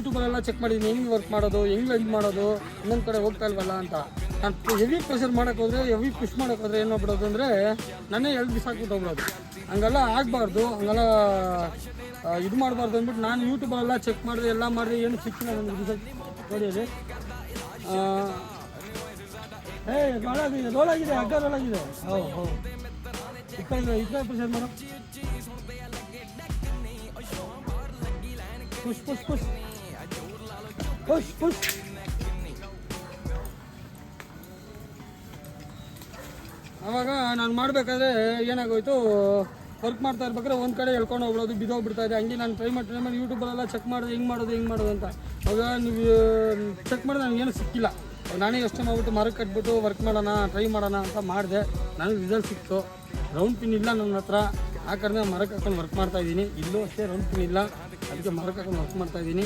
ಯೂಟ್ಯೂಬಲ್ಲೆಲ್ಲ check ಮಾಡಿದ್ದೀನಿ ಹೆಂಗೆ work ಮಾಡೋದು ಹೆಂಗೆ ಮಾಡೋದು ಇನ್ನೊಂದು ಕಡೆ ಹೋಗ್ತಾ ಇಲ್ವಲ್ಲ ಅಂತ. ನಾನು ಹೆವಿ ಪ್ರೆಷರ್ ಮಾಡೋಕೆ ಹೋದರೆ ಹೆವಿ ಪುಷ್ ಮಾಡೋಕೆ ಹೋದರೆ ಏನು ಮಾಡ್ಬಿಡೋದು ಅಂದರೆ ನಾನೇ ಎಲ್ಲಿ ಬಿಸಾಕ್ಬಿಟ್ಟು ಹೋಗ್ಬಿಡೋದು. ಹಂಗೆಲ್ಲ ಆಗಬಾರ್ದು, ಹಂಗೆಲ್ಲ ಇದು ಮಾಡಬಾರ್ದು ಅಂದ್ಬಿಟ್ಟು ನಾನು ಯೂಟ್ಯೂಬಲ್ಲೆಲ್ಲ ಚೆಕ್ ಮಾಡಿದೆ, ಎಲ್ಲ ಮಾಡಿದೆ, ಏನು ಸಿಕ್ಕಿಲ್ಲ ನನಗೆ ರಿಸಲ್ಟ್ ನೋಡಿಯಲ್ಲಿ. ರೋಲಾಗಿದೆ, ಅಗ್ಗ ರೋಲಾಗಿದೆ. ಹೌದು ಈ ಕಡೆ ಪ್ರೆಷರ್ ಮಾಡೋ, push push push push push. ಆವಾಗ ನಾನು ಮಾಡಬೇಕಾದ್ರೆ ಏನಾಗೋಯ್ತು, ವರ್ಕ್ ಮಾಡ್ತಾ ಇರ್ಬೇಕಾದ್ರೆ ಒಂದು ಕಡೆ ಎಳ್ಕೊಂಡು ಹೋಗ್ಬಿಡೋದು, ಬಿದ್ದೋಗ್ಬಿಡ್ತಾ ಇದೆ. ಹಂಗೆ ನಾನು ಟ್ರೈ ಮಾಡಿ ಯೂಟ್ಯೂಬಲ್ಲೆಲ್ಲ ಚೆಕ್ ಮಾಡಿದೆ ಹೆಂಗೆ ಮಾಡೋದು ಅಂತ. ಅವಾಗ ನೀವು ಚೆಕ್ ಮಾಡಿದ್ರೆ ನನಗೇನು ಸಿಕ್ಕಿಲ್ಲ. ನಾನೇ ಯೋಚನೆ ಮಾಡ್ಬಿಟ್ಟು ಮರಕ್ಕೆ ಕಟ್ಬಿಟ್ಟು ವರ್ಕ್ ಮಾಡೋಣ, ಟ್ರೈ ಮಾಡೋಣ ಅಂತ ಮಾಡಿದೆ. ನನಗೆ ರಿಸಲ್ಟ್ ಸಿಕ್ತು. ರೌಂಡ್ ಪಿನ್ ಇಲ್ಲ ನನ್ನ ಹತ್ರ, ಆ ಕಾರಣ ಮರಕ್ಕೆ ಹಾಕೊಂಡು ವರ್ಕ್ ಮಾಡ್ತಾಯಿದ್ದೀನಿ. ಇಲ್ಲೂ ಅಷ್ಟೇ ರೌಂಡ್ ಪಿನ್ ಇಲ್ಲ, ಅದಕ್ಕೆ ಮರಕ್ಕೆ ಹಾಕೊಂಡು ವರ್ಕ್ ಮಾಡ್ತಾಯಿದ್ದೀನಿ.